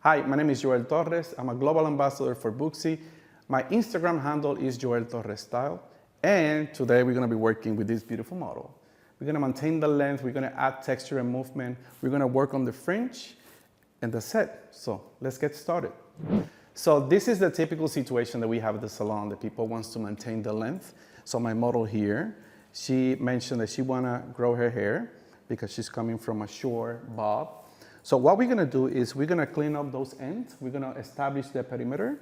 Hi, my name is Joel Torres. I'm a global ambassador for Booksy. My Instagram handle is Joel Torres Style. And today we're gonna be working with this beautiful model. We're gonna maintain the length, we're gonna add texture and movement, we're gonna work on the fringe, and that's it. So let's get started. So this is the typical situation that we have at the salon. The people wants to maintain the length. So my model here, she mentioned that she wanna grow her hair because she's coming from a short bob. So what we're gonna do is we're gonna clean up those ends. We're gonna establish the perimeter.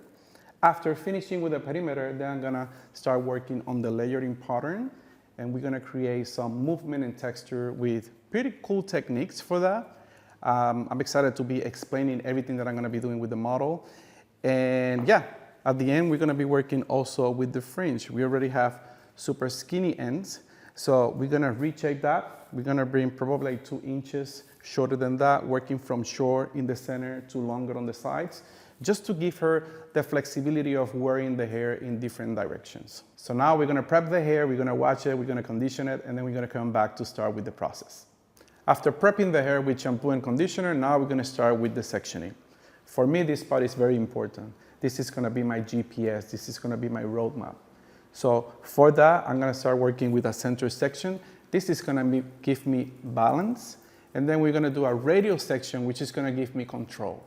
After finishing with the perimeter, then I'm gonna start working on the layering pattern, and we're gonna create some movement and texture with pretty cool techniques for that. I'm excited to be explaining everything that I'm gonna be doing with the model. And yeah, at the end, we're gonna be working also with the fringe. We already have super skinny ends, so we're gonna reshape that. We're gonna bring probably like 2 inches shorter than that, working from short in the center to longer on the sides, just to give her the flexibility of wearing the hair in different directions. So now we're gonna prep the hair, we're gonna wash it, we're gonna condition it, and then we're gonna come back to start with the process. After prepping the hair with shampoo and conditioner, now we're gonna start with the sectioning. For me, this part is very important. This is gonna be my GPS, this is gonna be my roadmap. So for that, I'm gonna start working with a center section. This is gonna give me balance. And then we're gonna do a radial section, which is gonna give me control.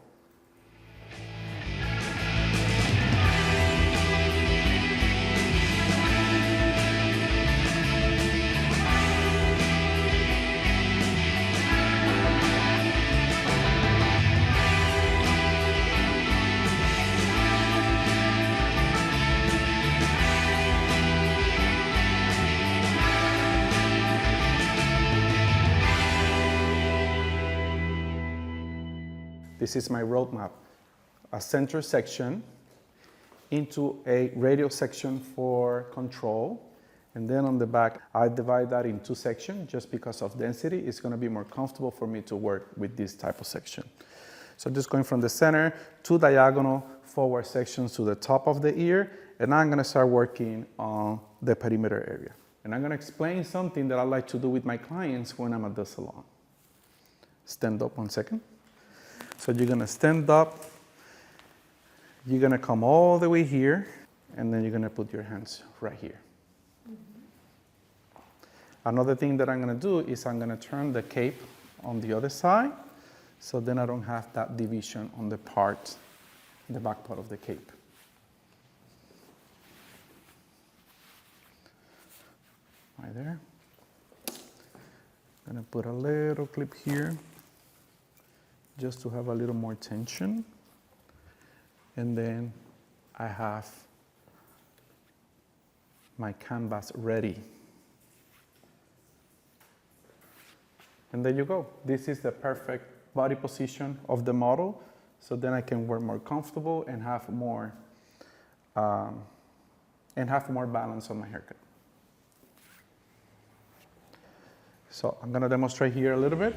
This is my roadmap, a center section into a radial section for control. And then on the back, I divide that in 2 sections just because of density. It's gonna be more comfortable for me to work with this type of section. So just going from the center, 2 diagonal forward sections to the top of the ear. And now I'm gonna start working on the perimeter area. And I'm gonna explain something that I like to do with my clients when I'm at the salon. Stand up 1 second. So you're gonna stand up, you're gonna come all the way here, and then you're gonna put your hands right here. Another thing that I'm gonna do is I'm gonna turn the cape on the other side, so then I don't have that division on the back part of the cape. Right there. Gonna put a little clip here, just to have a little more tension. And then I have my canvas ready. And there you go. This is the perfect body position of the model. So then I can work more comfortable and have more balance on my haircut. So I'm gonna demonstrate here a little bit.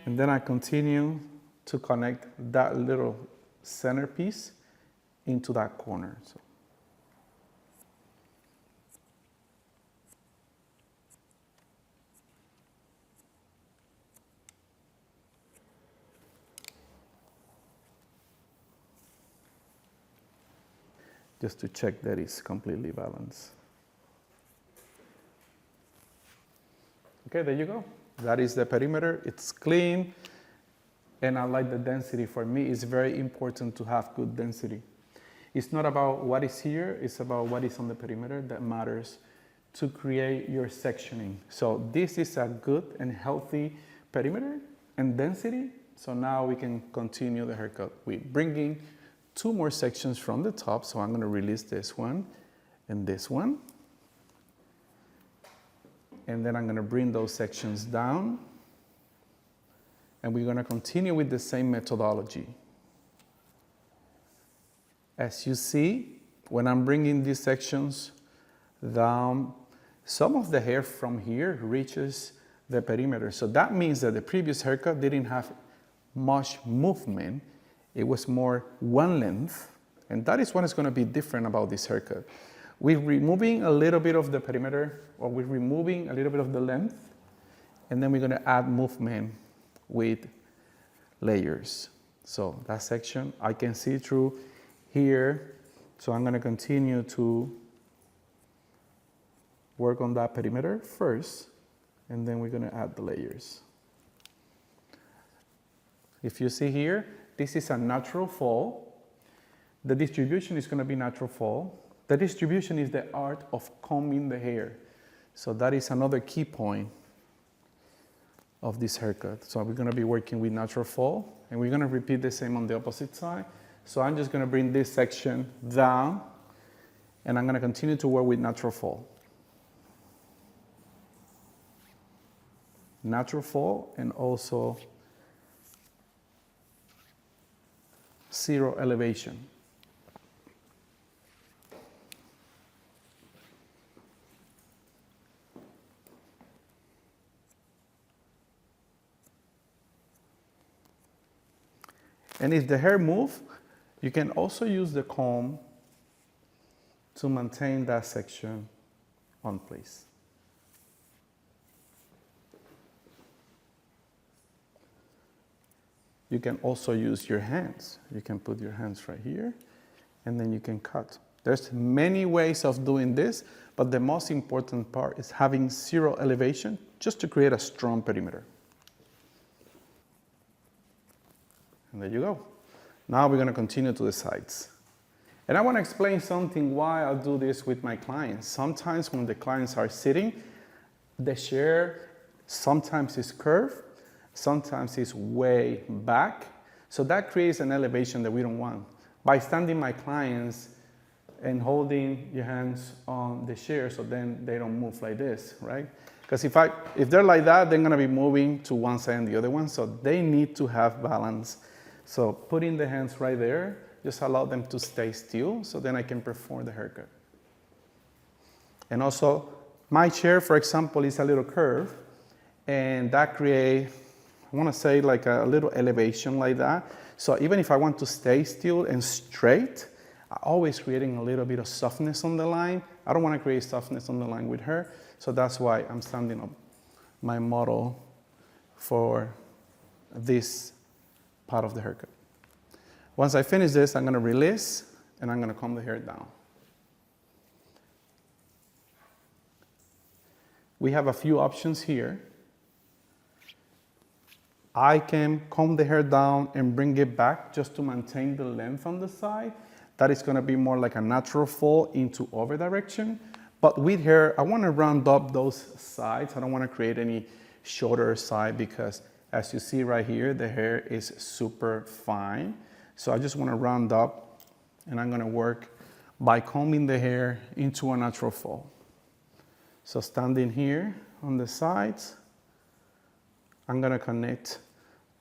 And then I continue to connect that little centerpiece into that corner. So. Just to check that it's completely balanced. Okay, there you go. That is the perimeter. It's clean, and I like the density. For me, it's very important to have good density. It's not about what is here, it's about what is on the perimeter that matters to create your sectioning. So this is a good and healthy perimeter and density. So now we can continue the haircut with bringing 2 more sections from the top. So I'm gonna release this one and this one. And then I'm gonna bring those sections down, and we're gonna continue with the same methodology. As you see, when I'm bringing these sections down, some of the hair from here reaches the perimeter. So that means that the previous haircut didn't have much movement. It was more one length, and that is what is gonna be different about this haircut. We're removing a little bit of the perimeter, or we're removing a little bit of the length, and then we're gonna add movement with layers. So that section, I can see through here, so I'm gonna continue to work on that perimeter first, and then we're gonna add the layers. If you see here, this is a natural fall. The distribution is gonna be natural fall. The distribution is the art of combing the hair. So that is another key point of this haircut. So we're gonna be working with natural fall, and we're gonna repeat the same on the opposite side. So I'm just gonna bring this section down, and I'm gonna continue to work with natural fall. Natural fall, and also zero elevation. And if the hair moves, you can also use the comb to maintain that section on place. You can also use your hands. You can put your hands right here, and then you can cut. There's many ways of doing this, but the most important part is having zero elevation, just to create a strong perimeter. And there you go. Now we're gonna continue to the sides. And I wanna explain something why I do this with my clients. Sometimes when the clients are sitting, the chair sometimes is curved, sometimes it's way back. So that creates an elevation that we don't want. By standing my clients and holding your hands on the chair, so then they don't move like this, right? Because if they're like that, they're gonna be moving to one side and the other one, so they need to have balance. So putting the hands right there, just allow them to stay still, so then I can perform the haircut. And also, my chair, for example, is a little curved, and that creates, I wanna say, like a little elevation like that. So even if I want to stay still and straight, I'm always creating a little bit of softness on the line. I don't wanna create softness on the line with her, so that's why I'm standing up my model for this part of the haircut. Once I finish this, I'm gonna release, and I'm gonna comb the hair down. We have a few options here. I can comb the hair down and bring it back just to maintain the length on the side. That is gonna be more like a natural fall into over direction. But with hair, I wanna round up those sides. I don't wanna create any shorter side, because as you see right here, the hair is super fine. So I just wanna round up, and I'm gonna work by combing the hair into a natural fall. So standing here on the sides, I'm gonna connect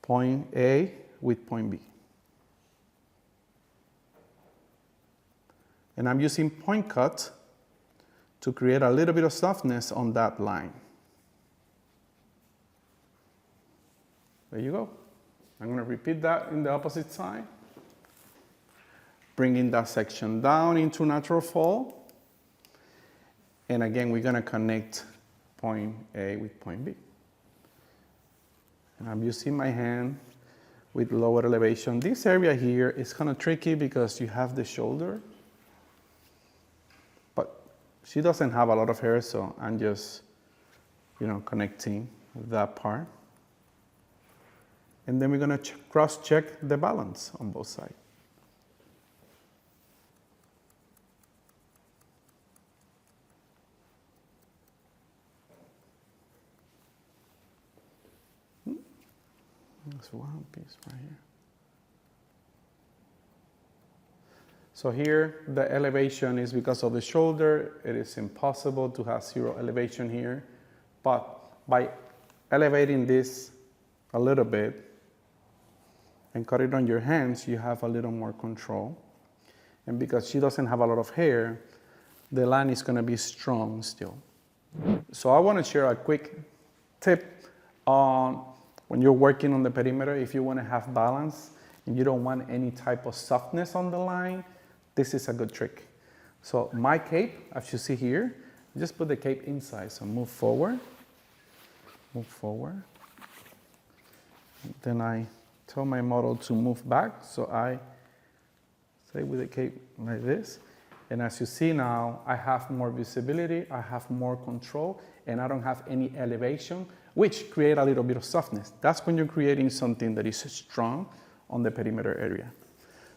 point A with point B. And I'm using point cut to create a little bit of softness on that line. There you go. I'm gonna repeat that in the opposite side. Bringing that section down into natural fall. And again, we're gonna connect point A with point B. And I'm using my hand with lower elevation. This area here is kind of tricky because you have the shoulder, but she doesn't have a lot of hair, so I'm just, connecting that part. And then we're gonna cross-check the balance on both sides. That's one piece right here. So here, the elevation is because of the shoulder. It is impossible to have zero elevation here. But by elevating this a little bit and cut it on your hands, you have a little more control. And because she doesn't have a lot of hair, the line is gonna be strong still. So I wanna share a quick tip on when you're working on the perimeter. If you wanna have balance and you don't want any type of softness on the line, this is a good trick. So my cape, as you see here, just put the cape inside. So move forward. Then I tell my model to move back. So I stay with the cape like this. And as you see now, I have more visibility, I have more control, and I don't have any elevation, which create a little bit of softness. That's when you're creating something that is strong on the perimeter area.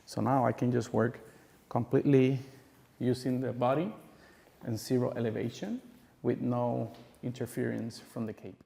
So now I can just work completely using the body and zero elevation with no interference from the cape.